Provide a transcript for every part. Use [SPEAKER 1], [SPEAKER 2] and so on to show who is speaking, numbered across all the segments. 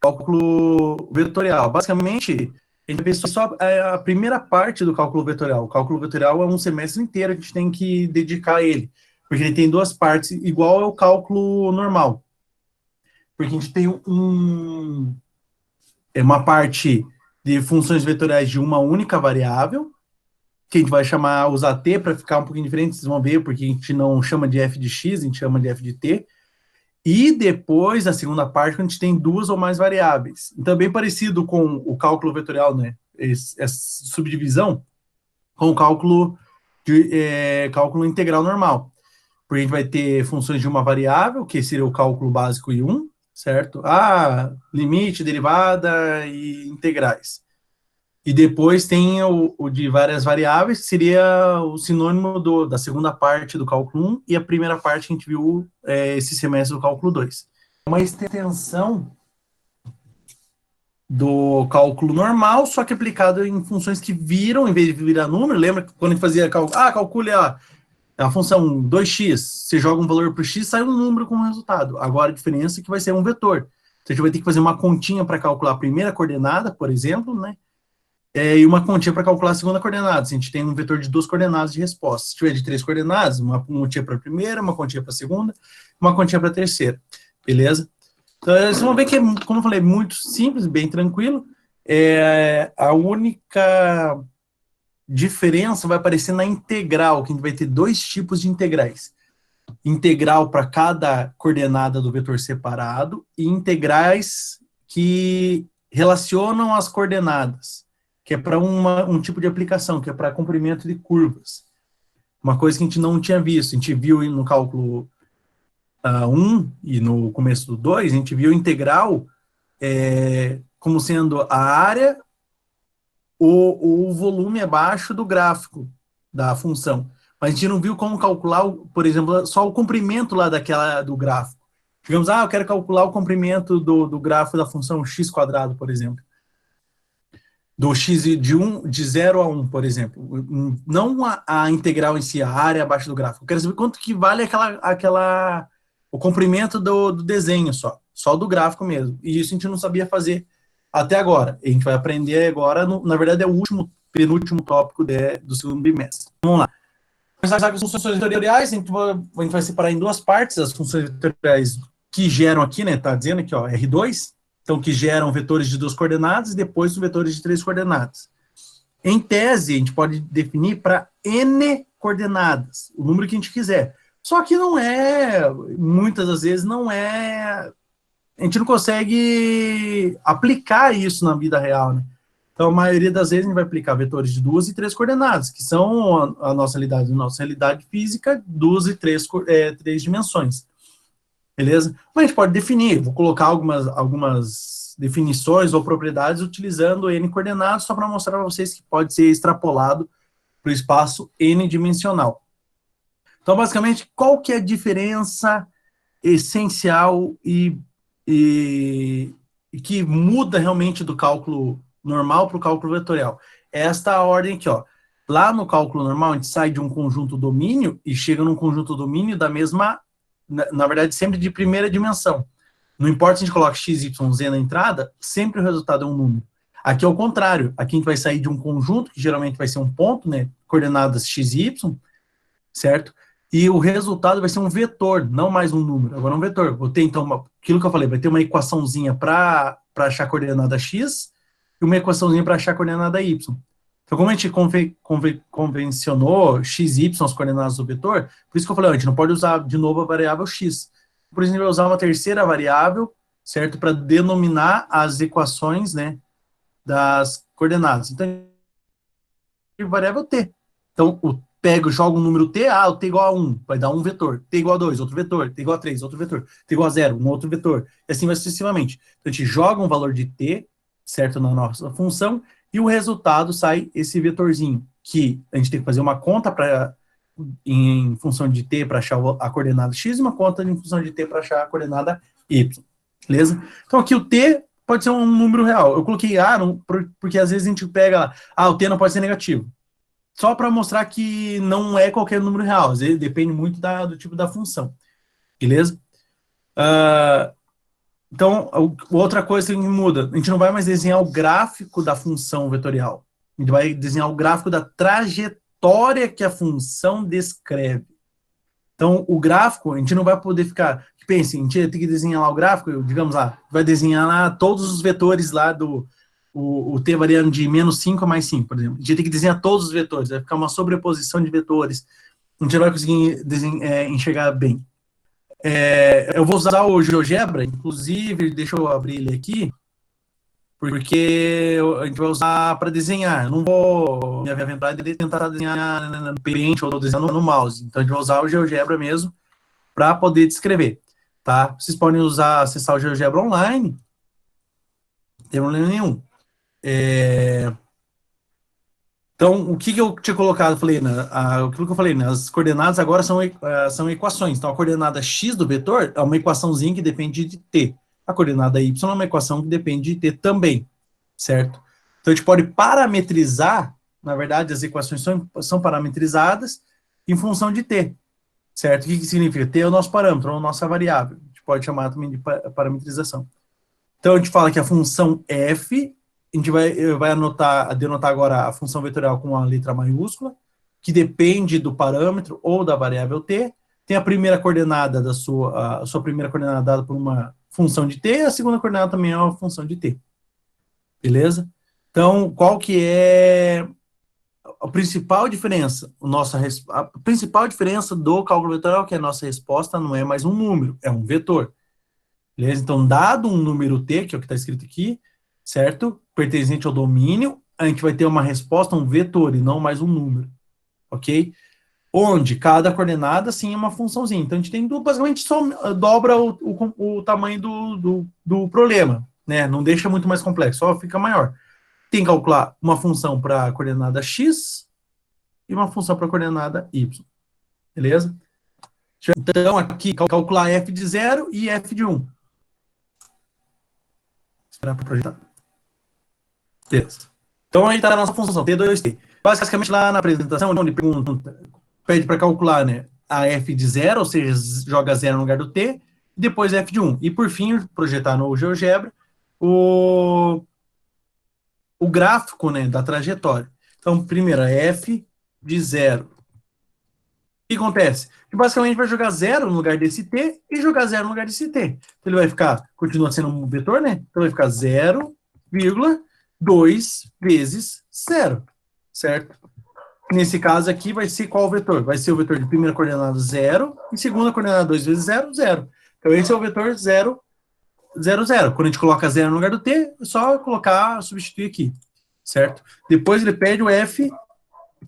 [SPEAKER 1] cálculo vetorial. Basicamente, a gente vai ver só a primeira parte do cálculo vetorial. O cálculo vetorial é um semestre inteiro que a gente tem que dedicar a ele, porque ele tem duas partes, igual ao cálculo normal. Porque a gente tem uma parte de funções vetoriais de uma única variável, que a gente vai usar t para ficar um pouquinho diferente, vocês vão ver, porque a gente não chama de f de x, a gente chama de f de t. E depois, a segunda parte, a gente tem duas ou mais variáveis. Então, é bem parecido com o cálculo vetorial, né? Essa subdivisão com o cálculo integral normal. Porque a gente vai ter funções de uma variável, que seria o cálculo básico I1, certo? Limite, derivada e integrais. E depois tem o de várias variáveis, que seria o sinônimo da segunda parte do cálculo 1, e a primeira parte que a gente viu esse semestre do cálculo 2. Uma extensão do cálculo normal, só que aplicado em funções que viram, em vez de virar número, lembra quando a gente fazia cálculo? Calcule a função 2x, você joga um valor para o x, sai um número como resultado. Agora a diferença é que vai ser um vetor. Então a gente vai ter que fazer uma continha para calcular a primeira coordenada, por exemplo, né? E uma continha para calcular a segunda coordenada. Se a gente tem um vetor de 2 coordenadas de resposta. Se tiver de 3 coordenadas, uma continha para a primeira, uma continha para a segunda, uma continha para a terceira. Beleza? Então, vocês vão ver que, como eu falei, é muito simples, bem tranquilo. A única diferença vai aparecer na integral, que a gente vai ter dois tipos de integrais. Integral para cada coordenada do vetor separado e integrais que relacionam as coordenadas, que é para um tipo de aplicação, que é para comprimento de curvas. Uma coisa que a gente não tinha visto, a gente viu no cálculo 1 e no começo do 2, a gente viu integral como sendo a área ou o volume abaixo do gráfico da função. Mas a gente não viu como calcular, por exemplo, só o comprimento lá do gráfico. Digamos, eu quero calcular o comprimento do gráfico da função x quadrado, por exemplo. Do x de 0 a 1, por exemplo. Não a integral em si, a área abaixo do gráfico. Eu quero saber quanto que vale o comprimento do desenho só do gráfico mesmo. E isso a gente não sabia fazer até agora. A gente vai aprender agora, na verdade é o penúltimo tópico do segundo bimestre. Vamos lá. Começar com as funções vetoriais, a gente vai separar em duas partes as funções vetoriais que geram aqui, né? Tá dizendo aqui, ó, R2, então que geram vetores de 2 coordenadas e depois vetores de 3 coordenadas. Em tese, a gente pode definir para n coordenadas, o número que a gente quiser. Só que muitas das vezes a gente não consegue aplicar isso na vida real, né? Então, a maioria das vezes a gente vai aplicar vetores de 2 e 3 coordenadas, que são a nossa realidade física, 2 e 3 dimensões. Beleza? Mas a gente pode definir, vou colocar algumas definições ou propriedades utilizando n coordenadas, só para mostrar para vocês que pode ser extrapolado para o espaço n-dimensional. Então, basicamente, qual que é a diferença essencial e que muda realmente do cálculo normal para o cálculo vetorial? É esta ordem aqui, ó. Lá no cálculo normal, a gente sai de um conjunto domínio e chega num conjunto domínio da mesma, na verdade, sempre de primeira dimensão. Não importa se a gente coloca x, y, z na entrada, sempre o resultado é um número. Aqui é o contrário. Aqui a gente vai sair de um conjunto, que geralmente vai ser um ponto, né? Coordenadas x e y, certo? E o resultado vai ser um vetor, não mais um número. Agora é um vetor. Vou ter, então, aquilo que eu falei, vai ter uma equaçãozinha para achar a coordenada x e uma equaçãozinha para achar a coordenada y. Então, como a gente convencionou x e y as coordenadas do vetor, por isso que eu falei, a gente não pode usar de novo a variável x. Por exemplo, vai usar uma terceira variável, certo? Para denominar as equações, né, das coordenadas. Então, a variável t. Então, joga um número t, o t igual a 1, vai dar um vetor. T igual a 2, outro vetor. T igual a 3, outro vetor. T igual a 0, um outro vetor. E assim vai sucessivamente. Então, a gente joga um valor de t, certo, na nossa função, e o resultado sai esse vetorzinho, que a gente tem que fazer uma conta em função de t para achar a coordenada x e uma conta em função de t para achar a coordenada y. Beleza? Então, aqui o t pode ser um número real. Eu coloquei porque às vezes a gente pega, o t não pode ser negativo. Só para mostrar que não é qualquer número real, às vezes depende muito do tipo da função. Beleza? Então, outra coisa que muda, a gente não vai mais desenhar o gráfico da função vetorial. A gente vai desenhar o gráfico da trajetória que a função descreve. Então, o gráfico, a gente não vai poder ficar... Pense, a gente tem que desenhar lá o gráfico, digamos lá, vai desenhar lá todos os vetores lá do... O t variando de menos 5 a mais 5, por exemplo. A gente tem que desenhar todos os vetores, vai ficar uma sobreposição de vetores. A gente não vai conseguir enxergar bem. Eu vou usar o GeoGebra, inclusive, deixa eu abrir ele aqui, porque a gente vai usar para desenhar. Eu não vou me aventurar de tentar desenhar no Paint ou desenhar no mouse. Então, a gente vai usar o GeoGebra mesmo para poder descrever, tá? Vocês podem acessar o GeoGebra online, não tem problema nenhum. Então, o que eu tinha colocado? Falei, aquilo que eu falei, as coordenadas agora são equações. Então, a coordenada x do vetor é uma equaçãozinha que depende de t. A coordenada y é uma equação que depende de t também, certo? Então, a gente pode parametrizar, na verdade, as equações são parametrizadas em função de t, certo? O que significa? T é o nosso parâmetro, é a nossa variável. A gente pode chamar também de parametrização. Então, a gente fala que a função f... A gente vai denotar agora a função vetorial com a letra maiúscula, que depende do parâmetro ou da variável t. Tem a primeira coordenada a sua primeira coordenada dada por uma função de t, e a segunda coordenada também é uma função de t. Beleza? Então, qual que é a principal diferença? A principal diferença do cálculo vetorial é que a nossa resposta não é mais um número, é um vetor. Beleza? Então, dado um número t, que é o que está escrito aqui, certo? Pertencente ao domínio, a gente vai ter uma resposta, um vetor, e não mais um número, ok? Onde cada coordenada, sim, é uma funçãozinha. Então, a gente tem, basicamente, só dobra o tamanho do problema, né? Não deixa muito mais complexo, só fica maior. Tem que calcular uma função para a coordenada x e uma função para a coordenada y, beleza? Então, aqui, calcular f de 0 e f de 1. Esperar para projetar. Beleza. Então, aí está a nossa função, T2T. Basicamente, lá na apresentação, ele pede para calcular, né, a f de 0, ou seja, joga 0 no lugar do t, e depois f de 1. E, por fim, projetar no GeoGebra o gráfico, né, da trajetória. Então, primeiro, f de 0. O que acontece? Que basicamente vai jogar 0 no lugar desse t e jogar 0 no lugar desse t. Então, ele vai ficar, continua sendo um vetor, né? Então, vai ficar 0,2 vezes 0, certo? Nesse caso aqui, vai ser qual vetor? Vai ser o vetor de primeira coordenada 0 e segunda coordenada 2 vezes 0, 0. Então, esse é o vetor 0, 0, 0. Quando a gente coloca 0 no lugar do t, é só substituir aqui, certo? Depois ele pede o f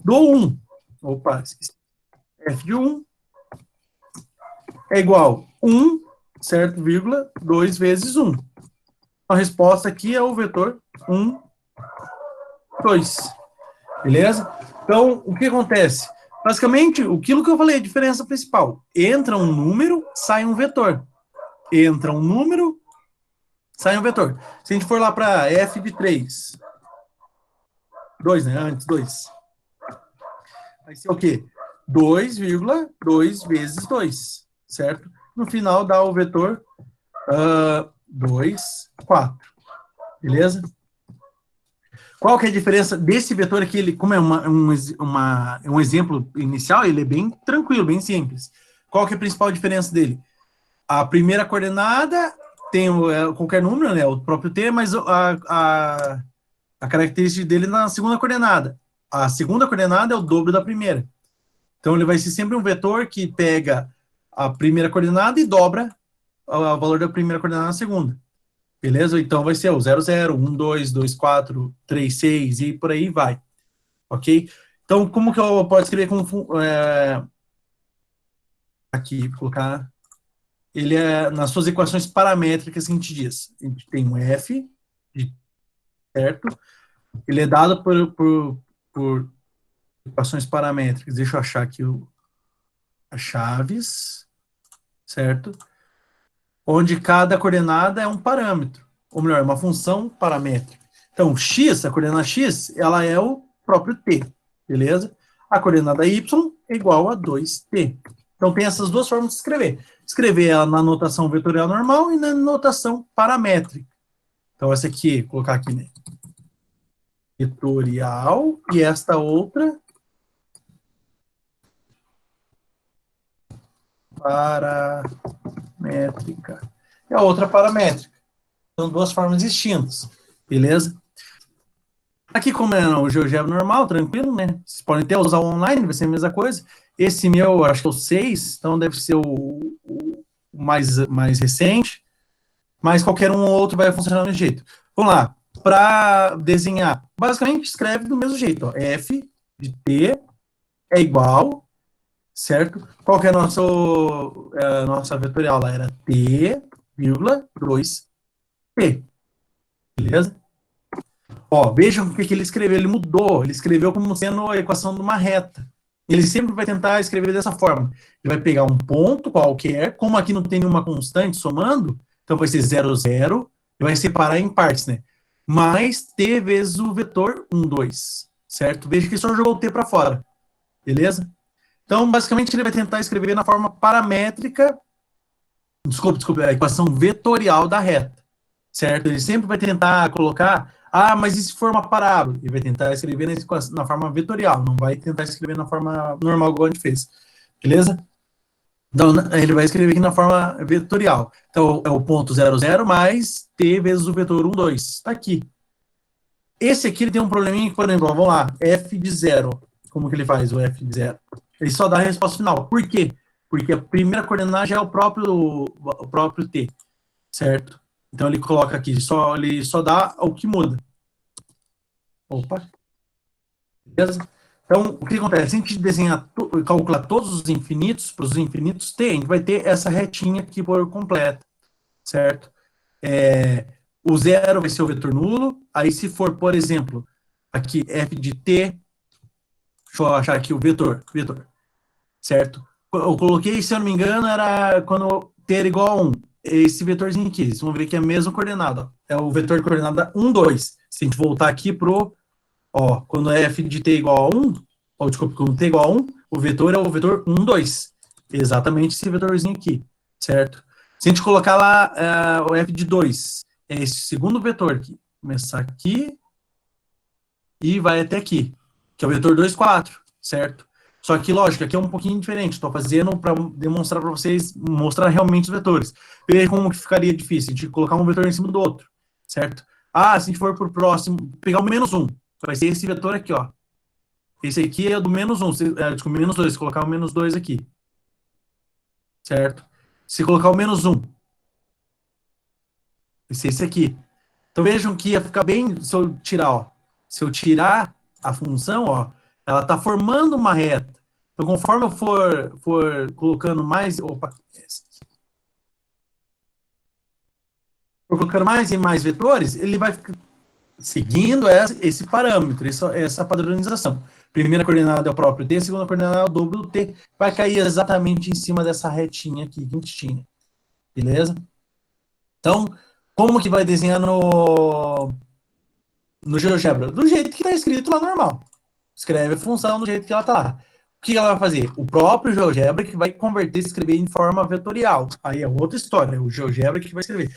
[SPEAKER 1] do 1. Opa, f de 1 é igual a 1, certo, vírgula, 2 vezes 1. A resposta aqui é o vetor 1, 2. Beleza? Então, o que acontece? Basicamente, aquilo que eu falei, a diferença principal. Entra um número, sai um vetor. Entra um número, sai um vetor. Se a gente for lá para f de 3, 2, né? Antes, 2. Vai ser o quê? 2,2 vezes 2, certo? No final dá o vetor 2, 4. Beleza? Qual que é a diferença desse vetor aqui? Ele, como é um exemplo inicial, ele é bem tranquilo, bem simples. Qual que é a principal diferença dele? A primeira coordenada tem qualquer número, né, o próprio t, mas a característica dele na segunda coordenada. A segunda coordenada é o dobro da primeira. Então, ele vai ser sempre um vetor que pega a primeira coordenada e dobra o valor da primeira coordenada na segunda. Beleza? Então, vai ser o 0, 0, 1, 2, 2, 4, 3, 6 e por aí vai. Ok? Então, como que eu posso escrever como... aqui, vou colocar... Ele é nas suas equações paramétricas que a gente diz. A gente tem um f, certo? Ele é dado por equações paramétricas. Deixa eu achar aqui as chaves, certo? Onde cada coordenada é um parâmetro, ou melhor, uma função paramétrica. Então, x, a coordenada x, ela é o próprio t, beleza? A coordenada y é igual a 2t. Então, tem essas duas formas de escrever. Escrever ela na notação vetorial normal e na notação paramétrica. Então, essa aqui, vou colocar aqui, né? Vetorial, e esta outra paramétrica. E a outra paramétrica. São duas formas distintas, beleza? Aqui, como é o GeoGebra normal, tranquilo, né? Vocês podem até usar o online, vai ser a mesma coisa. Esse meu, acho que é o 6, então deve ser o mais recente, mas qualquer um ou outro vai funcionar do mesmo jeito. Vamos lá. Para desenhar, basicamente escreve do mesmo jeito. Ó. F de T é igual, certo? Qual que é a nossa vetorial lá? Era T, vírgula, 2T. Beleza? Ó, vejam o que ele escreveu. Ele mudou. Ele escreveu como sendo a equação de uma reta. Ele sempre vai tentar escrever dessa forma. Ele vai pegar um ponto qualquer, como aqui não tem nenhuma constante somando, então vai ser 0, 0, e vai separar em partes, né? Mais t vezes o vetor 1, 2, certo? Veja que só jogou o t para fora, beleza? Então, basicamente, ele vai tentar escrever na forma paramétrica, desculpa, a equação vetorial da reta, certo? Ele sempre vai tentar colocar, mas e se for uma parábola? Ele vai tentar escrever na forma vetorial, não vai tentar escrever na forma normal, igual a gente fez, beleza? Então, ele vai escrever aqui na forma vetorial. Então, é o ponto 0, 0 mais t vezes o vetor 1, 2. Está aqui. Esse aqui ele tem um probleminha, por exemplo, vamos lá, f de 0. Como que ele faz o f de 0? Ele só dá a resposta final. Por quê? Porque a primeira coordenada já é o próprio t, certo? Então ele coloca aqui, ele só dá o que muda. Opa. Beleza? Então, o que acontece? Se a gente desenhar, calcular todos os infinitos, para os infinitos t, a gente vai ter essa retinha aqui por completa, certo? O zero vai ser o vetor nulo, aí se for, por exemplo, aqui f de t, deixa eu achar aqui o vetor, certo? Eu coloquei, se eu não me engano, era quando t era igual a 1. Esse vetorzinho aqui, vocês vão ver que é a mesma coordenada, ó. É o vetor de coordenada 1, 2. Se a gente voltar aqui pro, quando f de t igual a 1, desculpa, quando t igual a 1, o vetor é o vetor 1, 2. Exatamente esse vetorzinho aqui, certo? Se a gente colocar lá o f de 2, é esse segundo vetor aqui. Começar aqui e vai até aqui, que é o vetor 2, 4, certo? Só que, lógico, aqui é um pouquinho diferente. Estou fazendo para demonstrar para vocês, mostrar realmente os vetores. Veja como que ficaria difícil, a gente colocar um vetor em cima do outro, certo? Se a gente for para o próximo, pegar o menos 1, vai ser esse vetor aqui, ó. Esse aqui é do menos 1, desculpa, menos 2, se colocar o menos 2 aqui, certo? Se colocar o menos 1, vai ser esse aqui. Então vejam que ia ficar bem, se eu tirar a função, ela está formando uma reta. Então, conforme eu for colocando mais, for colocando mais e mais vetores, ele vai seguindo esse parâmetro, essa padronização. Primeira coordenada é o próprio t, segunda coordenada é o dobro do t, vai cair exatamente em cima dessa retinha aqui que a gente tinha. Beleza? Então, como que vai desenhar no GeoGebra? Do jeito que está escrito lá normal. Escreve a função do jeito que ela está lá. O que ela vai fazer? O próprio GeoGebra que vai converter e escrever em forma vetorial. Aí é outra história, o GeoGebra que vai escrever.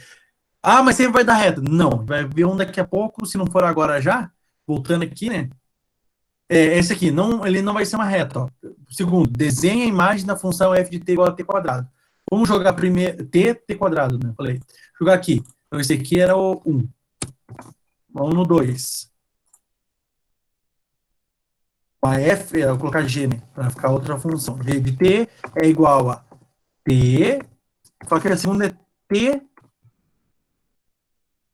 [SPEAKER 1] Mas sempre vai dar reta. Não, vai ver um daqui a pouco, se não for agora já, voltando aqui, né? Esse aqui, ele não vai ser uma reta. Ó. Segundo, desenha a imagem da função f de t igual a t quadrado. Vamos jogar primeiro t quadrado, né? Falei. Jogar aqui. Então, esse aqui era o 1. Vamos no 2. A f, eu vou colocar g, né? Para ficar outra função. G de t é igual a t, só que a segunda é t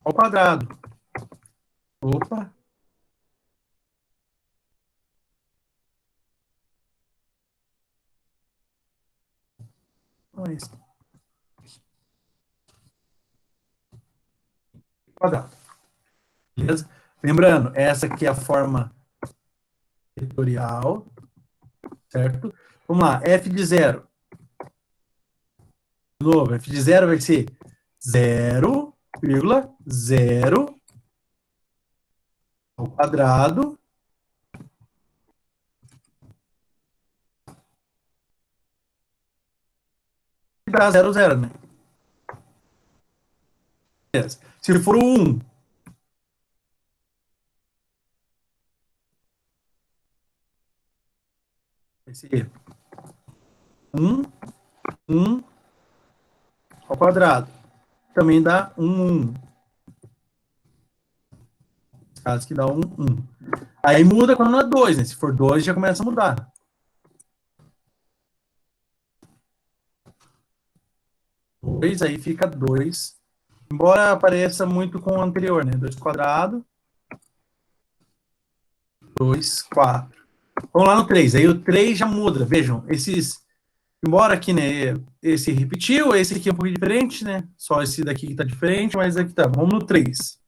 [SPEAKER 1] ao quadrado. Opa. Não é isso. Quadrado. Beleza? Lembrando, essa aqui é a forma vetorial, certo? Vamos lá, f de 0. De novo, f de 0 vai ser 0,0 ao quadrado dá 0, 0, né? Se for o 1, vai ser 1, 1 ao quadrado. Também dá 1, 1. Caso que dá 1, 1. Aí muda quando é 2, né? Se for 2, já começa a mudar. 2, aí fica 2. Embora pareça muito com o anterior, né? 2 quadrado. 2, 4. Vamos lá no 3. Aí o 3 já muda. Vejam, esses... Embora aqui, né, esse repetiu, esse aqui é um pouco diferente, né? Só esse daqui que tá diferente, mas aqui tá. Vamos no 3.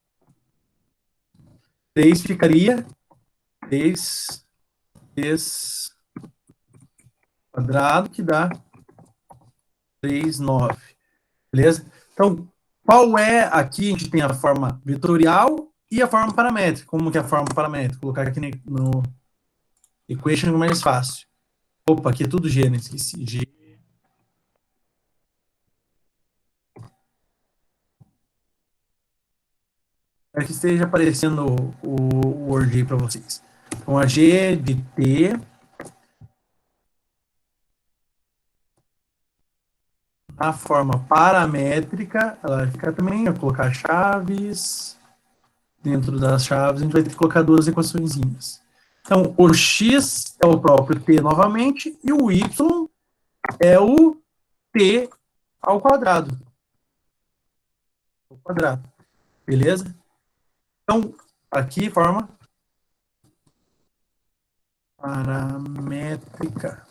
[SPEAKER 1] 3 ficaria 3 quadrado, que dá 3, 9. Beleza? Então, qual é aqui? A gente tem a forma vetorial e a forma paramétrica. Como que é a forma paramétrica? Vou colocar aqui no equation mais fácil. Opa, aqui é tudo G, né? Esqueci. G. Para que esteja aparecendo o Word aí para vocês. Então, a G de T a forma paramétrica, ela vai ficar também, eu vou colocar chaves, dentro das chaves a gente vai ter que colocar duas equaçõezinhas. Então, o x é o próprio t novamente, e o y é o t ao quadrado. Beleza? Então, aqui, forma paramétrica.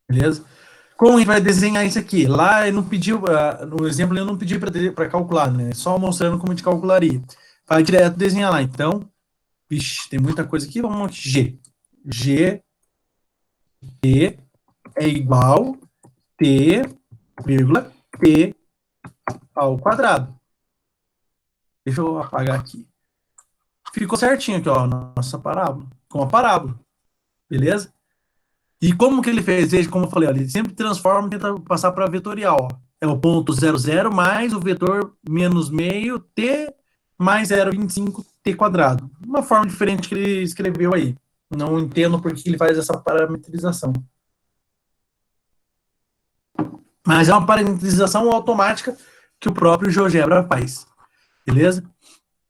[SPEAKER 1] Beleza? Como a gente vai desenhar isso aqui? Lá ele não pediu, no exemplo ele não pediu para calcular, né? Só mostrando como a gente calcularia. Vai direto desenhar lá. Então, vixe, tem muita coisa aqui. Vamos aqui. G. G, T é igual T, vírgula, T ao quadrado. Deixa eu apagar aqui. Ficou certinho aqui, ó, nossa parábola. Com a parábola. Beleza? E como que ele fez? Veja, como eu falei, ó, ele sempre transforma e tenta passar para vetorial. Ó. É o ponto 0, 0 mais o vetor menos meio t mais 0,25 t quadrado. Uma forma diferente que ele escreveu aí. Não entendo por que ele faz essa parametrização. Mas é uma parametrização automática que o próprio GeoGebra faz. Beleza?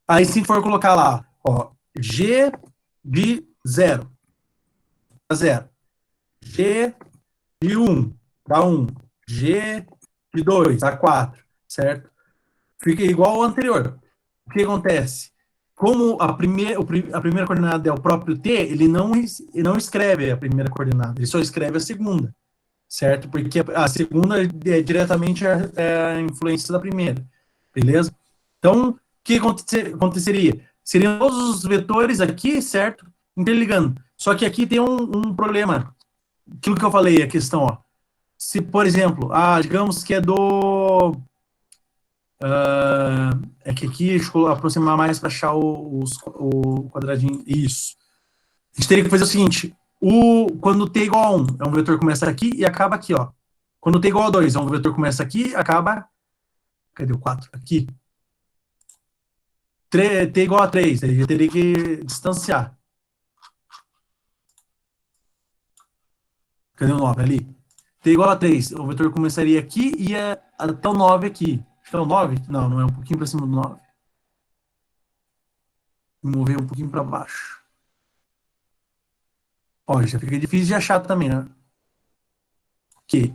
[SPEAKER 1] Aí se for colocar lá, ó, G de 0 dá 0. G de 1 dá 1. G de 2 dá 4. Certo? Fica igual ao anterior. O que acontece? Como a primeira coordenada é o próprio t, ele não escreve a primeira coordenada, ele só escreve a segunda, certo? Porque a segunda é diretamente a influência da primeira, beleza? Então, o que aconteceria? Seriam todos os vetores aqui, certo? Interligando. Só que aqui tem um problema. Aquilo que eu falei, a questão, ó. Se, por exemplo, digamos que é do... é que aqui, deixa eu aproximar mais para achar o quadradinho. Isso. A gente teria que fazer o seguinte: quando t igual a 1, é um vetor que começa aqui e acaba aqui, ó. Quando t igual a 2, é um vetor que começa aqui e acaba. Cadê o 4? Aqui. T igual a 3, aí eu teria que distanciar. Cadê o 9 ali? T igual a 3, o vetor começaria aqui e ia até o 9 aqui. Então, o 9? Não, não é um pouquinho para cima do 9. Vou mover um pouquinho para baixo. Ó, já fica difícil de achar também, né? Ok.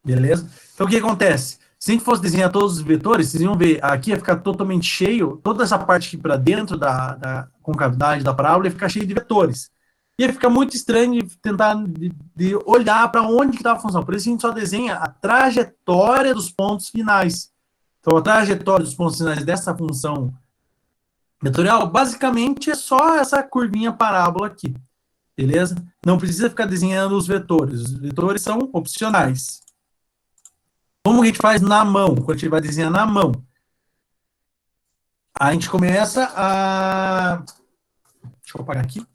[SPEAKER 1] Beleza? Então, o que acontece? Se a gente fosse desenhar todos os vetores, vocês iam ver, aqui ia ficar totalmente cheio, toda essa parte aqui para dentro da concavidade da parábola ia ficar cheio de vetores. Ia ficar muito estranho de tentar de olhar para onde que está a função. Por isso a gente só desenha a trajetória dos pontos finais. Então, a trajetória dos pontos finais dessa função vetorial, basicamente, é só essa curvinha parábola aqui. Beleza? Não precisa ficar desenhando os vetores. Os vetores são opcionais. Como a gente faz na mão? Quando a gente vai desenhar na mão, a gente começa a... Deixa eu apagar aqui.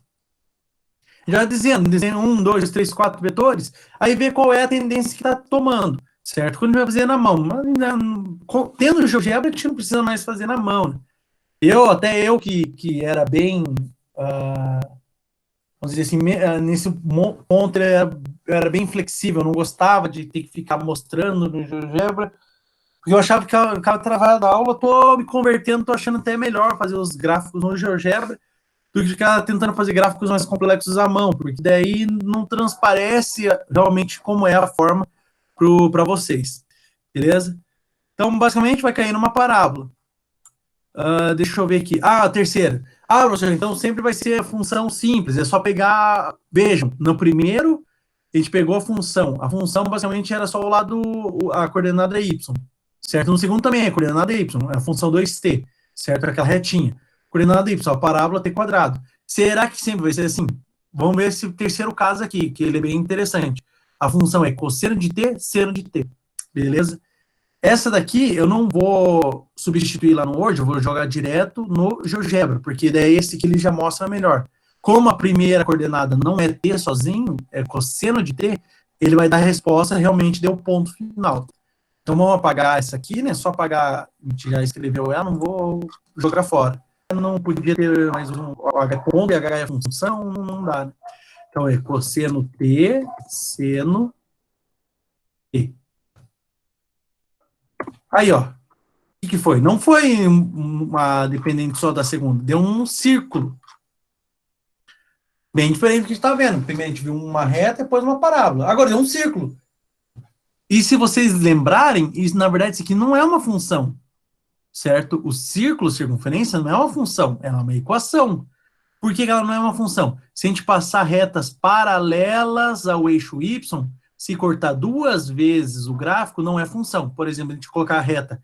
[SPEAKER 1] Já dizendo, desenha 1, 2, 3, 4 vetores, aí vê qual é a tendência que está tomando, certo? Quando a gente vai fazer na mão, mas, tendo o GeoGebra, a gente não precisa mais fazer na mão, né? Até eu que era bem, vamos dizer assim, nesse ponto eu era bem flexível, eu não gostava de ter que ficar mostrando no GeoGebra, porque eu achava que eu ficava travado da aula, tô me convertendo, tô achando até melhor fazer os gráficos no GeoGebra do que ficar tentando fazer gráficos mais complexos à mão, porque daí não transparece realmente como é a forma para vocês, beleza? Então, basicamente, vai cair numa parábola. Deixa eu ver aqui. A terceira. Professor, então sempre vai ser a função simples, é só pegar. Vejam, no primeiro, a gente pegou a função. A função basicamente era só o lado, a coordenada y, certo? No segundo também é a coordenada y, é a função 2t, certo? Aquela retinha. Coordenada y, a parábola t quadrado. Será que sempre vai ser assim? Vamos ver esse terceiro caso aqui, que ele é bem interessante. A função é cosseno de t, seno de t. Beleza? Essa daqui eu não vou substituir lá no Word, eu vou jogar direto no GeoGebra, porque daí esse aqui ele já mostra melhor. Como a primeira coordenada não é t sozinho, é cosseno de t, ele vai dar a resposta, realmente deu o ponto final. Então vamos apagar essa aqui, né? Só apagar, a gente já escreveu ela, não vou jogar fora. Não podia ter mais um H ponto e H é função, não dá, né? Então é cosseno t, seno t. Aí, ó, que foi? Não foi uma dependente só da segunda, deu um círculo. Bem diferente do que a gente está vendo. Primeiro a gente viu uma reta, depois uma parábola. Agora deu um círculo. E se vocês lembrarem, isso na verdade isso aqui não é uma função, certo? O círculo, circunferência, não é uma função, ela é uma equação. Por que ela não é uma função? Se a gente passar retas paralelas ao eixo y, se cortar duas vezes o gráfico, não é função. Por exemplo, a gente colocar a reta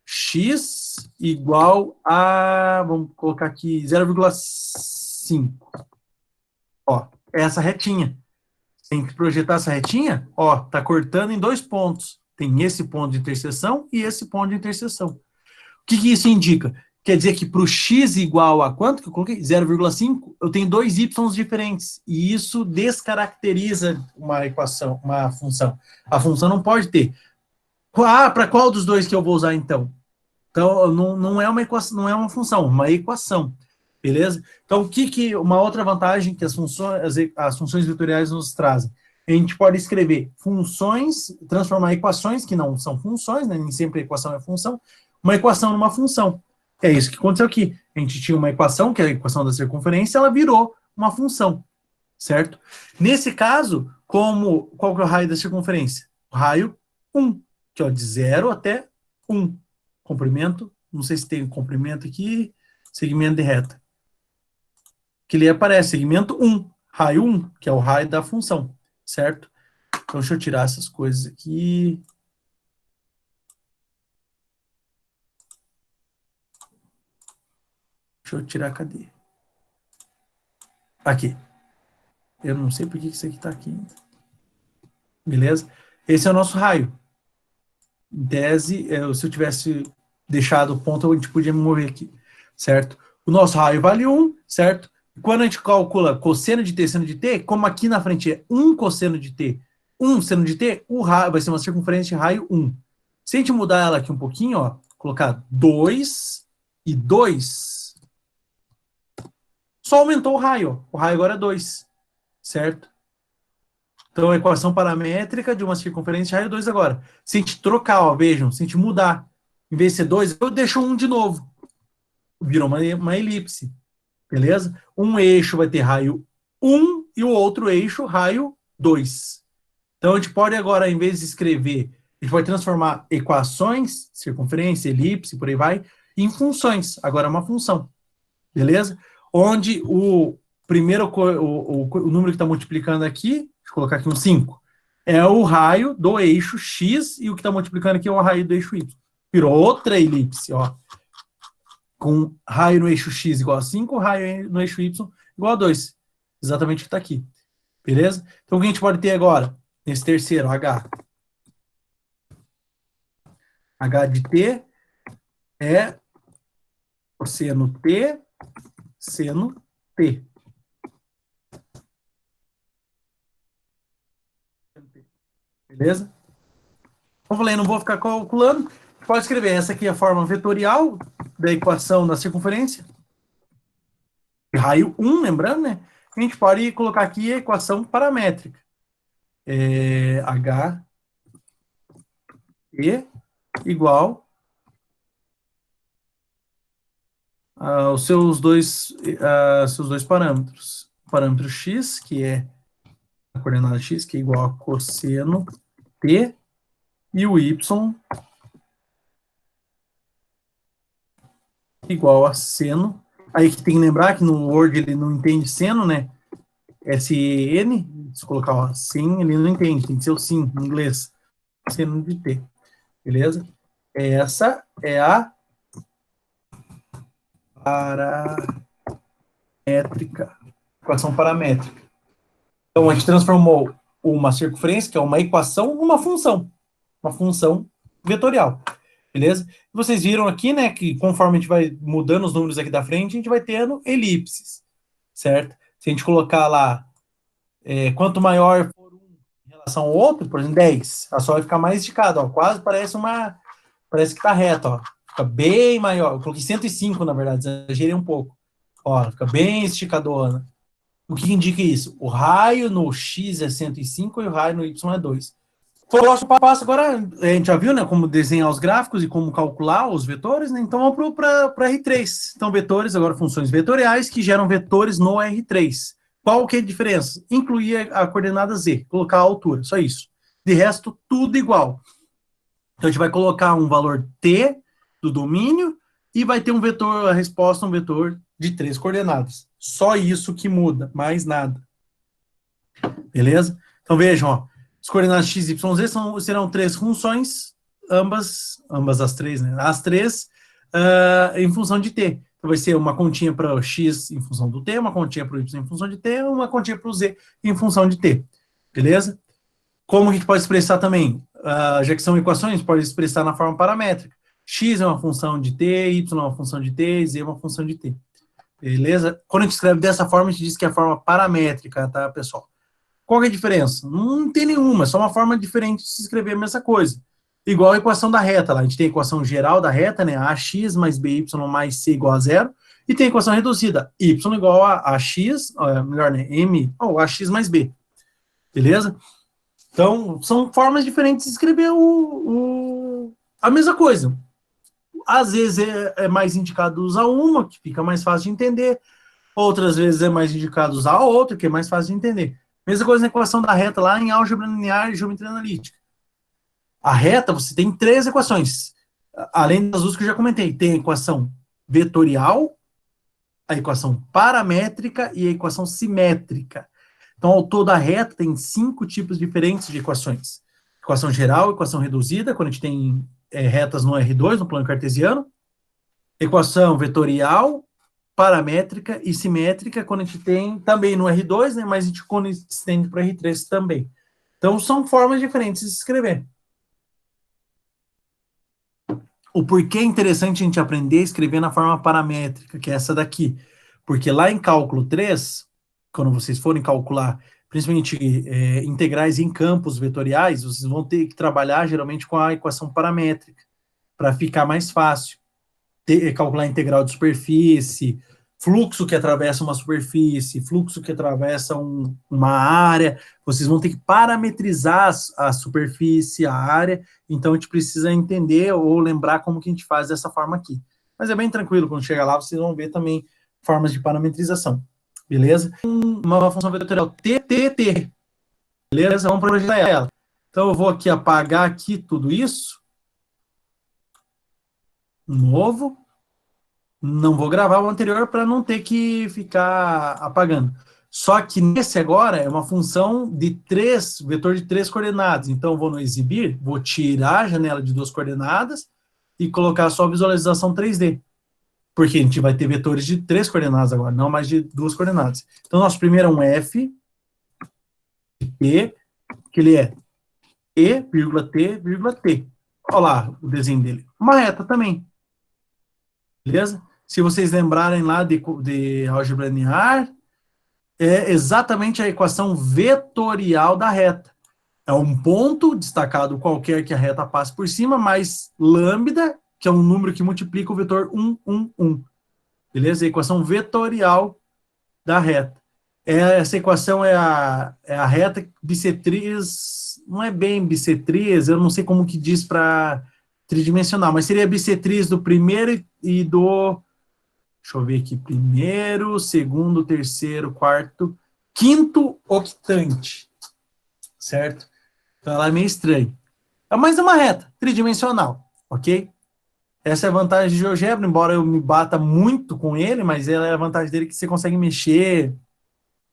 [SPEAKER 1] x igual a, vamos colocar aqui, 0,5. Ó, essa retinha. Tem que projetar essa retinha, ó, tá cortando em dois pontos. Tem esse ponto de interseção e esse ponto de interseção. O que isso indica? Quer dizer que para o x igual a quanto que eu coloquei? 0,5, eu tenho dois y diferentes. E isso descaracteriza uma equação, uma função. A função não pode ter. Para qual dos dois que eu vou usar então? Então, não é uma equação, não é uma função, uma equação, beleza? Então, uma outra vantagem que as funções vetoriais nos trazem? A gente pode escrever funções, transformar equações, que não são funções, né? Nem sempre a equação é função, uma equação numa função. É isso que aconteceu aqui. A gente tinha uma equação, que é a equação da circunferência, ela virou uma função, certo? Nesse caso, qual que é o raio da circunferência? O raio 1, que é de 0 até 1. Comprimento, não sei se tem comprimento aqui, segmento de reta. Que ele aparece, segmento 1, raio 1, que é o raio da função, certo? Então, deixa eu tirar essas coisas aqui. Deixa eu tirar, cadê? Aqui. Eu não sei por que isso aqui está aqui ainda. Beleza? Esse é o nosso raio. Em tese, se eu tivesse deixado o ponto, a gente podia me mover aqui, certo? O nosso raio vale 1, certo? E quando a gente calcula cosseno de t, seno de t, como aqui na frente é 1 cosseno de t, 1 seno de t, o raio vai ser uma circunferência de raio 1. Se a gente mudar ela aqui um pouquinho, ó, colocar 2 e 2, só aumentou o raio, ó. O raio agora é 2, certo? Então, a equação paramétrica de uma circunferência de raio 2 agora. Se a gente trocar, ó, vejam, se a gente mudar, em vez de ser 2, eu deixo 1 de novo. Virou uma elipse, beleza? Um eixo vai ter raio 1 e o outro eixo raio 2. Então, a gente pode agora, em vez de escrever, a gente vai transformar equações, circunferência, elipse, por aí vai, em funções. Agora é uma função, beleza? Onde o primeiro, o número que está multiplicando aqui, deixa eu colocar aqui um 5, é o raio do eixo X, e o que está multiplicando aqui é o raio do eixo Y. Virou outra elipse, ó. Com raio no eixo X igual a 5, raio no eixo Y igual a 2. Exatamente o que está aqui. Beleza? Então, o que a gente pode ter agora? Nesse terceiro, H. H de T é cosseno T, seno T. beleza? Como eu falei, não vou ficar calculando. Pode escrever, essa aqui é a forma vetorial da equação da circunferência. Raio 1, lembrando, né? A gente pode colocar aqui a equação paramétrica. H E igual aos seus dois parâmetros. O parâmetro x, que é a coordenada x, que é igual a cosseno t, e o y igual a seno. Aí que tem que lembrar que no Word ele não entende seno, né? SN, se colocar ó, sin, ele não entende, tem que ser o sim em inglês. Seno de t, beleza? Essa é a paramétrica, equação paramétrica. Então a gente transformou uma circunferência, que é uma equação, numa função vetorial. Beleza? Vocês viram aqui, né, que conforme a gente vai mudando os números aqui da frente, a gente vai tendo elipses, certo? Se a gente colocar lá, quanto maior for um em relação ao outro, por exemplo, 10, a só vai ficar mais esticada, ó, quase parece que tá reto, ó, fica bem maior. Eu coloquei 105, na verdade, exagerei um pouco. Ó, fica bem esticadona. O que indica isso? O raio no x é 105 e o raio no y é 2. Próximo passo agora, a gente já viu, né, como desenhar os gráficos e como calcular os vetores, né? Então vamos para R3. Então vetores, agora funções vetoriais que geram vetores no R3. Qual que é a diferença? Incluir a coordenada z, colocar a altura, só isso. De resto, tudo igual. Então a gente vai colocar um valor t do domínio e vai ter um vetor, a resposta um vetor de 3 coordenadas. Só isso que muda, mais nada. Beleza? Então vejam, ó. As coordenadas x, y, z serão 3 funções, ambas as três, né? As três em função de t. Então vai ser uma continha para o x em função do t, uma continha para o y em função de t, uma continha para o z em função de t. Beleza? Como a gente pode expressar também? Já que são equações, pode expressar na forma paramétrica. X é uma função de t, y é uma função de t, z é uma função de t. Beleza? Quando a gente escreve dessa forma, a gente diz que é a forma paramétrica, tá, pessoal? Qual que é a diferença? Não tem nenhuma, é só uma forma diferente de se escrever a mesma coisa. Igual a equação da reta lá, a gente tem a equação geral da reta, né, ax mais by mais c igual a zero, e tem a equação reduzida, y igual a ax, melhor, né, m, ou ax mais b, beleza? Então, são formas diferentes de escrever a mesma coisa. Às vezes é mais indicado usar uma, que fica mais fácil de entender, outras vezes é mais indicado usar a outra, que é mais fácil de entender. Mesma coisa na equação da reta lá em álgebra linear e geometria analítica. A reta, você tem 3 equações, além das duas que eu já comentei. Tem a equação vetorial, a equação paramétrica e a equação simétrica. Então, ao todo, a reta tem 5 tipos diferentes de equações. Equação geral, equação reduzida, quando a gente tem retas no R2, no plano cartesiano. Equação vetorial, paramétrica e simétrica, quando a gente tem também no R2, né, mas a gente estende para o R3 também. Então, são formas diferentes de se escrever. O porquê é interessante a gente aprender a escrever na forma paramétrica, que é essa daqui. Porque lá em cálculo 3, quando vocês forem calcular, principalmente integrais em campos vetoriais, vocês vão ter que trabalhar geralmente com a equação paramétrica, para ficar mais fácil. Calcular integral de superfície, fluxo que atravessa uma superfície, fluxo que atravessa uma área, vocês vão ter que parametrizar a superfície, a área, então a gente precisa entender ou lembrar como que a gente faz dessa forma aqui. Mas é bem tranquilo, quando chegar lá vocês vão ver também formas de parametrização, beleza? Uma função vetorial t, beleza? Vamos projetar ela. Então eu vou aqui apagar aqui tudo isso, novo, não vou gravar o anterior para não ter que ficar apagando. Só que nesse agora é uma função de 3, vetor de 3 coordenadas. Então, eu vou no exibir, vou tirar a janela de 2 coordenadas e colocar só a visualização 3D. Porque a gente vai ter vetores de 3 coordenadas agora, não mais de 2 coordenadas. Então, nosso primeiro é um f, t, que ele é e, t, olha lá o desenho dele. Uma reta também. Beleza? Se vocês lembrarem lá de álgebra linear, é exatamente a equação vetorial da reta. É um ponto destacado qualquer que a reta passe por cima, mais lambda, que é um número que multiplica o vetor 1, 1, 1. Beleza? A equação vetorial da reta. Essa equação é a reta bissetriz, não é bem bissetriz, eu não sei como que diz para tridimensional, mas seria bissetriz do primeiro e do, deixa eu ver aqui, primeiro, segundo, terceiro, quarto, quinto octante, certo? Então ela é meio estranha. Mas é uma reta tridimensional, ok? Essa é a vantagem de GeoGebra, embora eu me bata muito com ele, mas ela é a vantagem dele que você consegue mexer,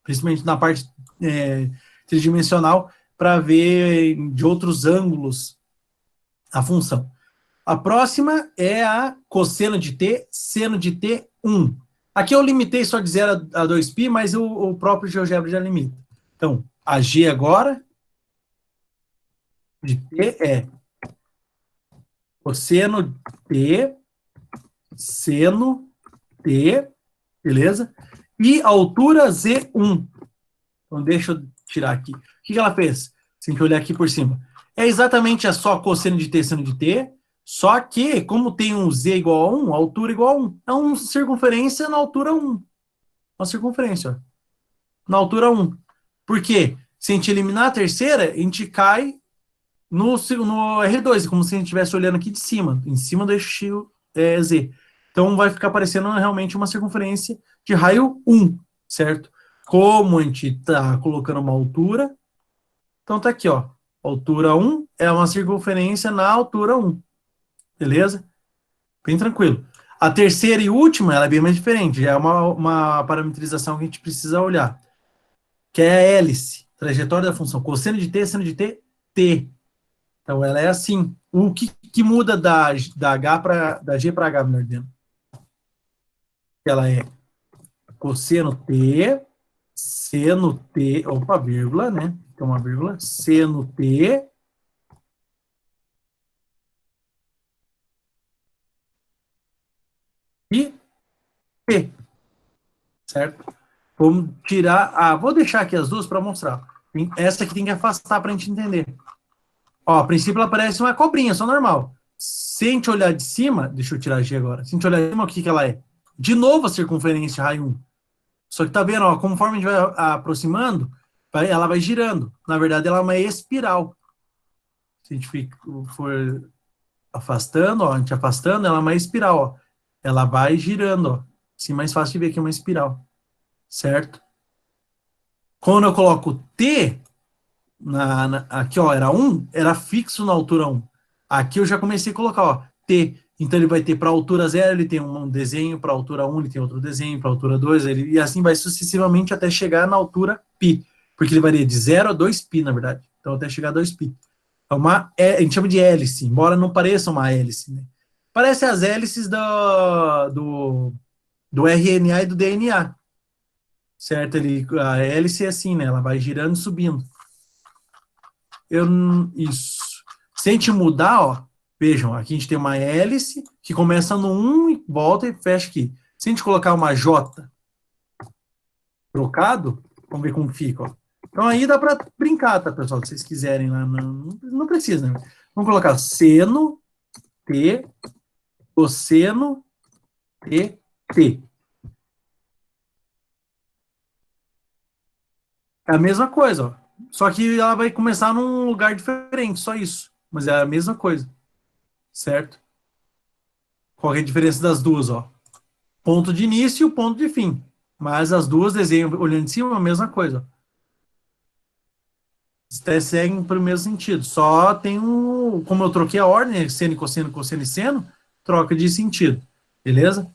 [SPEAKER 1] principalmente na parte tridimensional, para ver de outros ângulos a função. A próxima é a cosseno de t, seno de t, 1. Aqui eu limitei só de 0 a 2π, mas o próprio GeoGebra já limita. Então, a g agora de t é cosseno t, seno t, beleza? E altura z1. Então, deixa eu tirar aqui. O que ela fez? Tem que olhar aqui por cima. É exatamente só cosseno de t, seno de t, só que, como tem um z igual a 1, a altura igual a 1. É uma circunferência na altura 1. Uma circunferência, ó. Na altura 1. Por quê? Se a gente eliminar a terceira, a gente cai no R2, como se a gente estivesse olhando aqui de cima, em cima do eixo Z. Então, vai ficar parecendo realmente uma circunferência de raio 1, certo? Como a gente está colocando uma altura, então tá aqui, ó. Altura 1 é uma circunferência na altura 1. Beleza? Bem tranquilo. A terceira e última, ela é bem mais diferente. Já é uma parametrização que a gente precisa olhar. Que é a hélice. Trajetória da função. Cosseno de t, seno de t, t. Então, ela é assim. O que muda da G para H, melhor dizendo? Ela é cosseno t, seno t, opa, vírgula, né? Então, uma vírgula. Seno t e t, certo? Vamos tirar, vou deixar aqui as duas para mostrar. Essa aqui tem que afastar para a gente entender. Ó, a princípio ela parece uma cobrinha, só normal. Se a gente olhar de cima, deixa eu tirar a G agora. Se a gente olhar de cima, o que ela é? De novo a circunferência raio 1. Só que tá vendo, ó, conforme a gente vai aproximando, ela vai girando. Na verdade, ela é uma espiral. Se a gente for afastando, ó, a gente afastando, ela é uma espiral, ó. Ela vai girando, ó. Assim, mais fácil de ver que é uma espiral. Certo? Quando eu coloco T, aqui, ó, era 1, era fixo na altura 1. Aqui eu já comecei a colocar, ó, T. Então ele vai ter para a altura 0, ele tem um desenho, para a altura 1 ele tem outro desenho, para a altura 2, e assim vai sucessivamente até chegar na altura π. Porque ele varia de 0 a 2π, na verdade. Então até chegar a 2π. A gente chama de hélice, embora não pareça uma hélice, né? Parece as hélices do RNA e do DNA. Certo? A hélice é assim, né? Ela vai girando e subindo. Isso. Se a gente mudar, ó, vejam, aqui a gente tem uma hélice que começa no 1 e volta e fecha aqui. Se a gente colocar uma J trocado, vamos ver como fica, ó. Então aí dá para brincar, tá, pessoal? Se vocês quiserem lá, não precisa, né? Vamos colocar seno T, cosseno T, T. É a mesma coisa, ó. Só que ela vai começar num lugar diferente, só isso. Mas é a mesma coisa. Certo? Qual é a diferença das duas, ó? Ponto de início e o ponto de fim. Mas as duas desenham olhando de cima a mesma coisa. Até seguem para o mesmo sentido. Só tem como eu troquei a ordem, seno, cosseno e seno, troca de sentido. Beleza?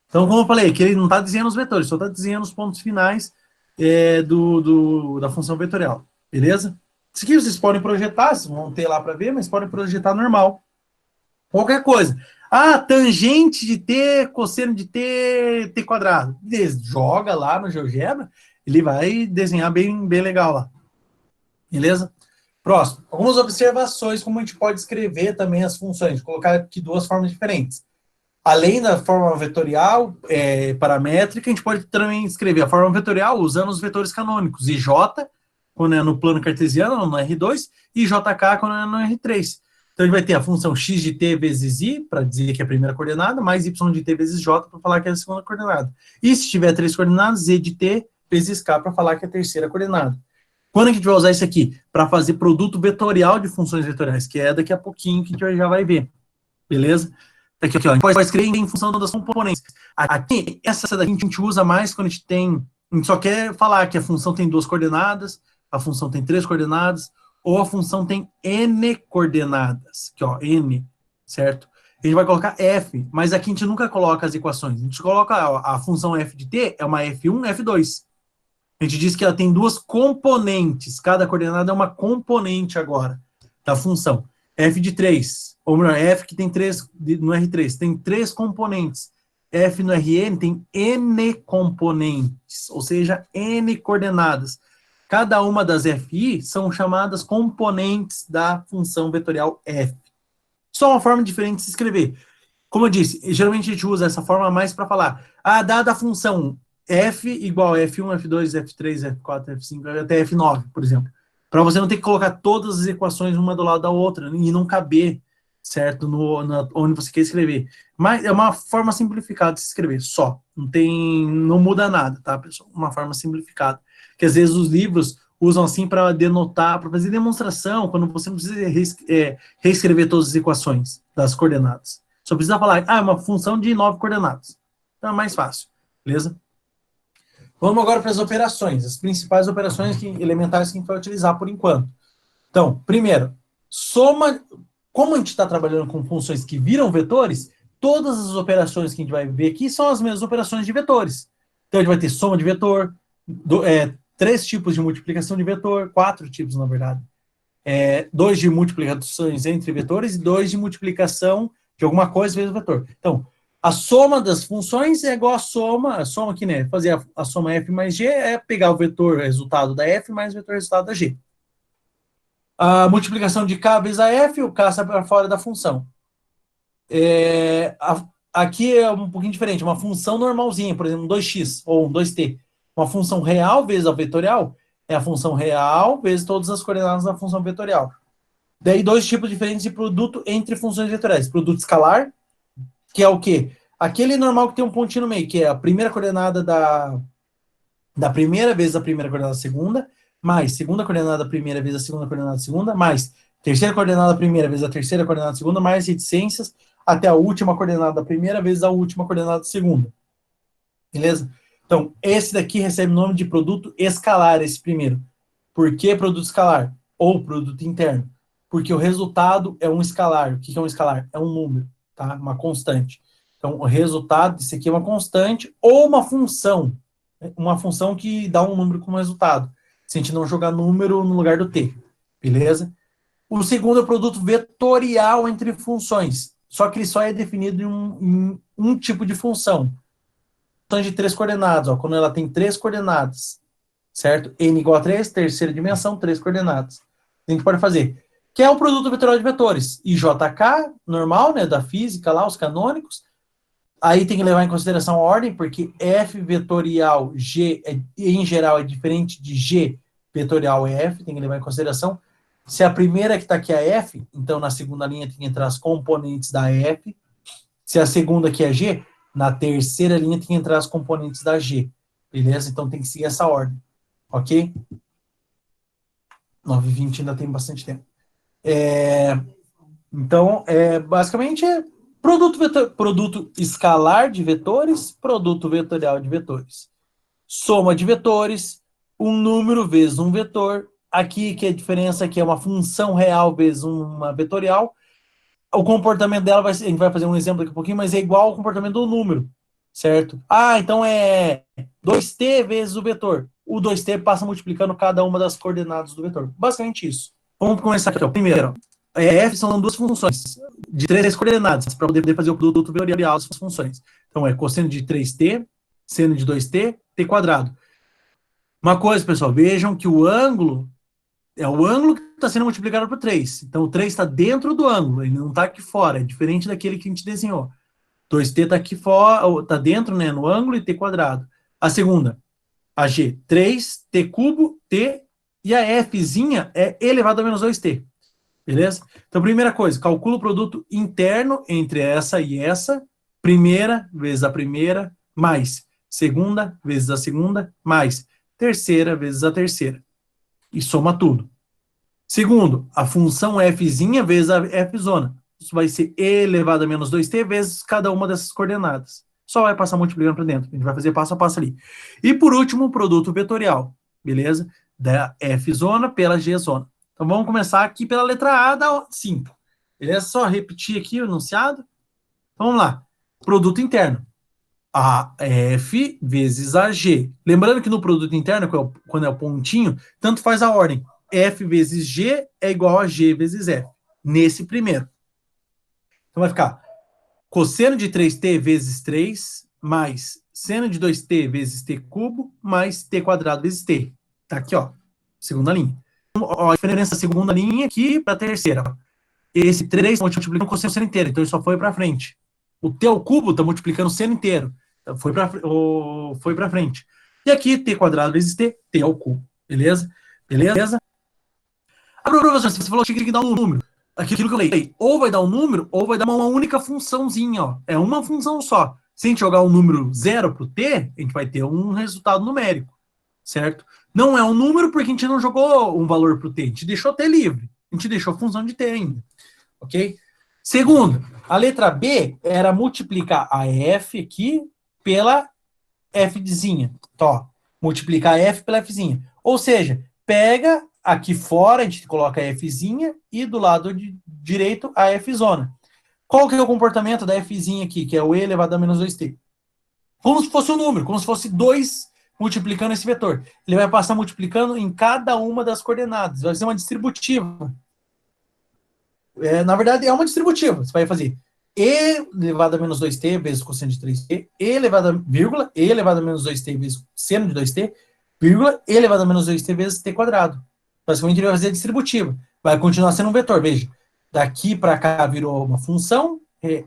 [SPEAKER 1] Então, como eu falei, que ele não está desenhando os vetores, só está desenhando os pontos finais da função vetorial. Beleza? Isso aqui vocês podem projetar, vocês vão ter lá para ver, mas podem projetar normal. Qualquer coisa. Tangente de t, cosseno de t, t quadrado. Joga lá no GeoGebra, ele vai desenhar bem legal lá. Beleza? Próximo. Algumas observações, como a gente pode escrever também as funções. Vou colocar aqui duas formas diferentes. Além da forma vetorial, paramétrica, a gente pode também escrever a forma vetorial usando os vetores canônicos, IJ quando é no plano cartesiano, no R2, e JK quando é no R3. Então, ele vai ter a função x de t vezes i, para dizer que é a primeira coordenada, mais y de t vezes j, para falar que é a segunda coordenada. E se tiver 3 coordenadas, z de t vezes k, para falar que é a terceira coordenada. Quando a gente vai usar isso aqui? Para fazer produto vetorial de funções vetoriais, que é daqui a pouquinho que a gente já vai ver. Beleza? Aqui, ó, a gente pode escrever em função das componentes. Aqui, essa daqui a gente usa mais quando a gente só quer falar que a função tem 2 coordenadas, a função tem 3 coordenadas, ou a função tem n coordenadas. Aqui, ó, n, certo? A gente vai colocar f, mas aqui a gente nunca coloca as equações. A gente coloca a função f de t, é uma f1, f2. A gente diz que ela tem 2 componentes. Cada coordenada é uma componente agora da função. F de 3, ou melhor, F que tem 3 no R3, tem 3 componentes. F no Rn tem n componentes, ou seja, n coordenadas. Cada uma das Fi são chamadas componentes da função vetorial f. Só uma forma diferente de se escrever. Como eu disse, geralmente a gente usa essa forma mais para falar, dada a função f igual a F1, F2, F3, F4, F5, até F9, por exemplo. Para você não ter que colocar todas as equações uma do lado da outra e não caber, certo, onde você quer escrever. Mas é uma forma simplificada de se escrever, só. Não muda nada, tá, pessoal? Uma forma simplificada. Que às vezes os livros usam assim para denotar, para fazer demonstração, quando você não precisa reescrever todas as equações das coordenadas. Só precisa falar, é uma função de 9 coordenadas. Então é mais fácil, beleza? Vamos agora para as operações, as principais operações elementares que a gente vai utilizar por enquanto. Então, primeiro, soma. Como a gente está trabalhando com funções que viram vetores, todas as operações que a gente vai ver aqui são as mesmas operações de vetores. Então, a gente vai ter soma de vetor, 3 tipos de multiplicação de vetor, 4 tipos, na verdade. 2 de multiplicações entre vetores e 2 de multiplicação de alguma coisa vezes o vetor. Então, a soma das funções é igual a soma aqui, né? Fazer a soma f mais g é pegar o vetor resultado da f mais o vetor resultado da g. A multiplicação de k vezes a f, o k sai para fora da função. Aqui é um pouquinho diferente, uma função normalzinha, por exemplo, um 2x ou um 2t. Uma função real vezes a vetorial é a função real vezes todas as coordenadas da função vetorial. Daí, 2 tipos diferentes de produto entre funções vetoriais. Produto escalar, que é o quê? Aquele normal que tem um pontinho no meio, que é a primeira coordenada da primeira vezes a primeira coordenada da segunda, mais segunda coordenada da primeira vezes a segunda coordenada da segunda, mais terceira coordenada da primeira vezes a terceira coordenada da segunda, mais reticências até a última coordenada da primeira vezes a última coordenada da segunda. Beleza? Então, esse daqui recebe o nome de produto escalar, esse primeiro. Por que produto escalar? Ou produto interno? Porque o resultado é um escalar. O que é um escalar? É um número, tá? Uma constante. Então, o resultado, isso aqui é uma constante ou uma função que dá um número como resultado. Se a gente não jogar número no lugar do t, beleza? O segundo é o produto vetorial entre funções, só que ele só é definido em um tipo de função. De 3 coordenadas, ó, quando ela tem 3 coordenadas, certo? N igual a 3, terceira dimensão, 3 coordenadas. A gente pode fazer, que é o produto vetorial de vetores. IJK, normal, né, da física lá, os canônicos. Aí tem que levar em consideração a ordem, porque F vetorial G, em geral, é diferente de G vetorial F, tem que levar em consideração. Se a primeira que está aqui é F, então na segunda linha tem que entrar as componentes da F. Se a segunda aqui é G, na terceira linha tem que entrar as componentes da G. Beleza? Então tem que seguir essa ordem. Ok? 9h20 ainda tem bastante tempo. Então, basicamente, produto escalar de vetores, produto vetorial de vetores. Soma de vetores, um número vezes um vetor. Aqui, que a diferença aqui é uma função real vezes uma vetorial. O comportamento dela, a gente vai fazer um exemplo daqui a pouquinho, mas é igual ao comportamento do número, certo? Então é 2t vezes o vetor. O 2t passa multiplicando cada uma das coordenadas do vetor. Basicamente isso. Vamos começar aqui, ó. Primeiro, f são 2 funções de 3 coordenadas, para poder fazer o produto vetorial das funções. Então é cosseno de 3t, seno de 2t, t quadrado. Uma coisa, pessoal, vejam que o ângulo é o ângulo que está sendo multiplicado por 3. Então, o 3 está dentro do ângulo, ele não está aqui fora. É diferente daquele que a gente desenhou. 2t está aqui fora, está dentro, né, no ângulo, e t quadrado. A segunda, a g, 3, t cubo, t E a Fzinha é elevado a menos 2t. Beleza? Então, primeira coisa, calcula o produto interno entre essa e essa. Primeira vezes a primeira, mais segunda vezes a segunda, mais terceira vezes a terceira. E soma tudo. Segundo, a função fzinha vezes a fzona. Isso vai ser elevado a menos 2t vezes cada uma dessas coordenadas. Só vai passar multiplicando para dentro. A gente vai fazer passo a passo ali. E por último, o produto vetorial. Beleza? Da fzona pela gzona. Então vamos começar aqui pela letra A da 5. Beleza? Só repetir aqui o enunciado. Então vamos lá. Produto interno. A F vezes a G. Lembrando que no produto interno, quando é o pontinho, tanto faz a ordem. F vezes G é igual a G vezes F. Nesse primeiro. Então vai ficar cosseno de 3t vezes 3 mais seno de 2t vezes t cubo mais t quadrado vezes t. Tá aqui, ó. Segunda linha. Ó, a diferença da segunda linha aqui para a terceira. Esse 3 está multiplicando com o seno inteiro, então ele só foi para frente. O t ao cubo está multiplicando o seno inteiro. Então foi para frente. E aqui, t quadrado vezes t, t ao cubo. Beleza? Beleza? Agora, professor, você falou que tinha que dar um número. Aquilo que eu falei, ou vai dar um número, ou vai dar uma única funçãozinha, ó. É uma função só. Se a gente jogar o número 0 para o t, a gente vai ter um resultado numérico, certo? Não é um número porque a gente não jogou um valor para o t, a gente deixou t livre. A gente deixou a função de t ainda, ok? Segundo, a letra B era multiplicar a f aqui pela fzinha. Então, ó, multiplicar f pela fzinha. Ou seja, pega aqui fora, a gente coloca a fzinha e do lado direito a fzona. Qual que é o comportamento da fzinha aqui, que é o e elevado a menos 2t? Como se fosse um número, como se fosse 2 multiplicando esse vetor. Ele vai passar multiplicando em cada uma das coordenadas. Vai ser uma distributiva. Na verdade, é uma distributiva. Você vai fazer e elevado a menos 2t vezes cosseno de 3t, e elevado a, vírgula, e elevado a menos 2t vezes seno de 2t, vírgula, e elevado a menos 2t vezes t quadrado. Basicamente, ele vai fazer a distributiva. Vai continuar sendo um vetor. Veja, daqui para cá virou uma função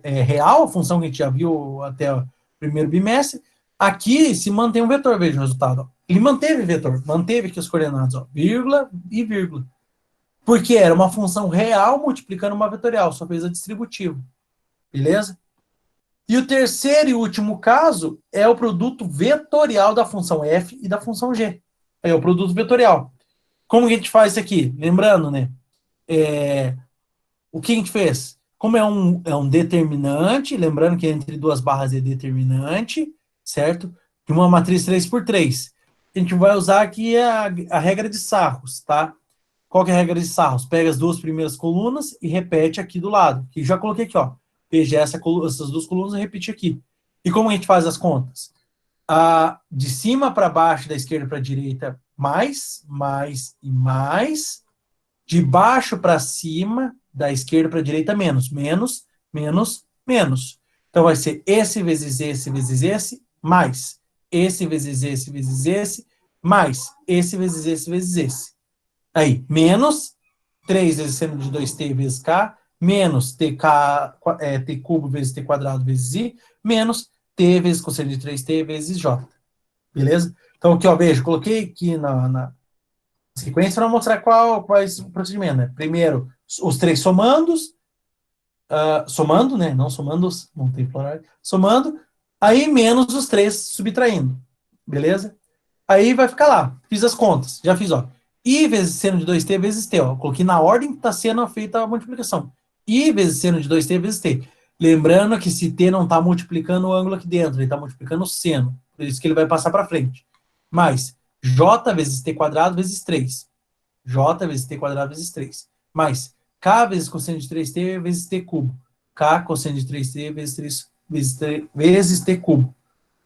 [SPEAKER 1] real, a função que a gente já viu até o primeiro bimestre. Aqui se mantém um vetor, veja o resultado. Ó. Ele manteve vetor, manteve aqui os coordenados, ó, vírgula e vírgula. Porque era uma função real multiplicando uma vetorial, só fez a distributiva. Beleza? E o terceiro e último caso é o produto vetorial da função f e da função g. É o produto vetorial. Como que a gente faz isso aqui? Lembrando, né? O que a gente fez? Como é um determinante, lembrando que entre duas barras é determinante, certo? De uma matriz 3x3. A gente vai usar aqui a regra de Sarros, tá? Qual que é a regra de Sarros? Pega as duas primeiras colunas e repete aqui do lado. Que já coloquei aqui, ó. Veja essas duas colunas e repete aqui. E como a gente faz as contas? De cima para baixo, da esquerda para a direita, mais, e mais. De baixo para cima, da esquerda para a direita, menos. Menos, menos, menos. Então vai ser esse vezes esse, mais. Esse vezes esse, mais. Esse vezes esse. Aí, menos 3 vezes seno de 2t vezes k, menos t cubo vezes t quadrado vezes i, menos t vezes cosseno de 3t vezes j. Beleza? Então, aqui, ó, veja, coloquei aqui na sequência para mostrar qual é o procedimento, né? Primeiro, os três somandos, somando, né? Não somando, não tem plural, somando, aí menos os três subtraindo. Beleza? Aí vai ficar lá. Fiz as contas. Já fiz, ó. I vezes seno de 2t vezes t, ó. Coloquei na ordem que está sendo feita a multiplicação. I vezes seno de 2t vezes t. Lembrando que se t não está multiplicando o ângulo aqui dentro, ele está multiplicando o seno. Por isso que ele vai passar para frente. Mais j vezes t quadrado vezes 3. J vezes t quadrado vezes 3. Mais k vezes cosseno de 3t vezes t cubo. K cosseno de 3t vezes t cubo.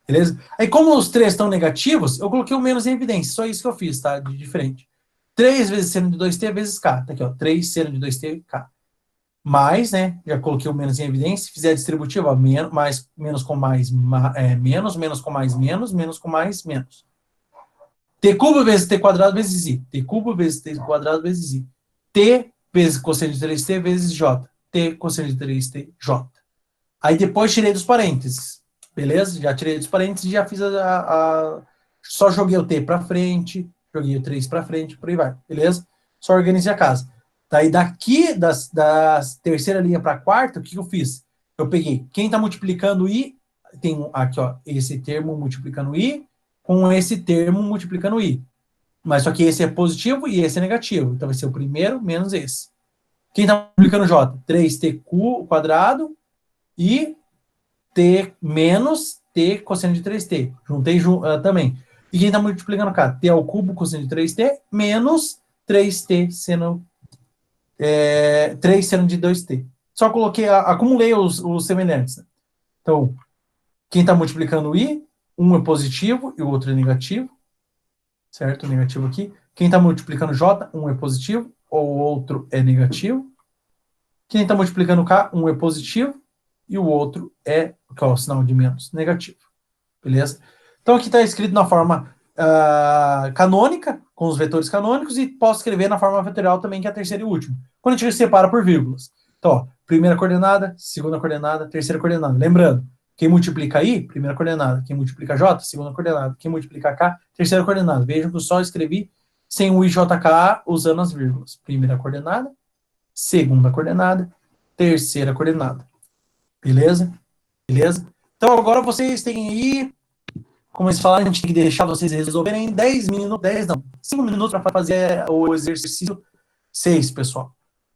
[SPEAKER 1] Beleza? Aí, como os três estão negativos, eu coloquei o menos em evidência. Só isso que eu fiz, tá? De diferente. 3 vezes seno de 2t vezes k. Tá aqui, ó. 3 seno de 2t, k. Mais, né? Já coloquei o menos em evidência. Se fizer a distributiva, menos com mais, menos com mais, menos com mais, menos. T cubo vezes t quadrado vezes i. T cubo vezes t quadrado vezes i. T vezes cosseno de 3t vezes j. T cosseno de 3t, j. Aí depois tirei dos parênteses. Beleza? Já tirei dos parênteses e já fiz só joguei o t para frente, joguei o 3 para frente, por aí vai, beleza? Só organizei a casa. Daí daqui, da terceira linha para a quarta, o que eu fiz? Eu peguei, quem está multiplicando I, tem aqui, ó, esse termo multiplicando I, com esse termo multiplicando I. Mas só que esse é positivo e esse é negativo. Então vai ser o primeiro menos esse. Quem está multiplicando J? 3t quadrado e t menos t cosseno de 3t. Juntei também. E quem está multiplicando K? T ao cubo cosseno de 3t menos 3t seno, 3 seno de 2t. Só coloquei, acumulei os semelhantes. Então, quem está multiplicando I, um é positivo e o outro é negativo. Certo? Negativo aqui. Quem está multiplicando J, um é positivo, ou o outro é negativo. Quem está multiplicando K, um é positivo, e o outro é, que é o sinal de menos, negativo. Beleza? Então aqui está escrito na forma canônica, com os vetores canônicos, e posso escrever na forma vetorial também, que é a terceira e última. Quando a gente separa por vírgulas. Então, ó, primeira coordenada, segunda coordenada, terceira coordenada. Lembrando, quem multiplica I, primeira coordenada. Quem multiplica J, segunda coordenada. Quem multiplica K, terceira coordenada. Vejam que eu só escrevi sem o IJK usando as vírgulas. Primeira coordenada, segunda coordenada, terceira coordenada. Beleza? Beleza? Então agora vocês têm aí, como eles falaram, a gente tem que deixar vocês resolverem em 10 minutos, 10 não, 5 minutos para fazer o exercício 6, pessoal.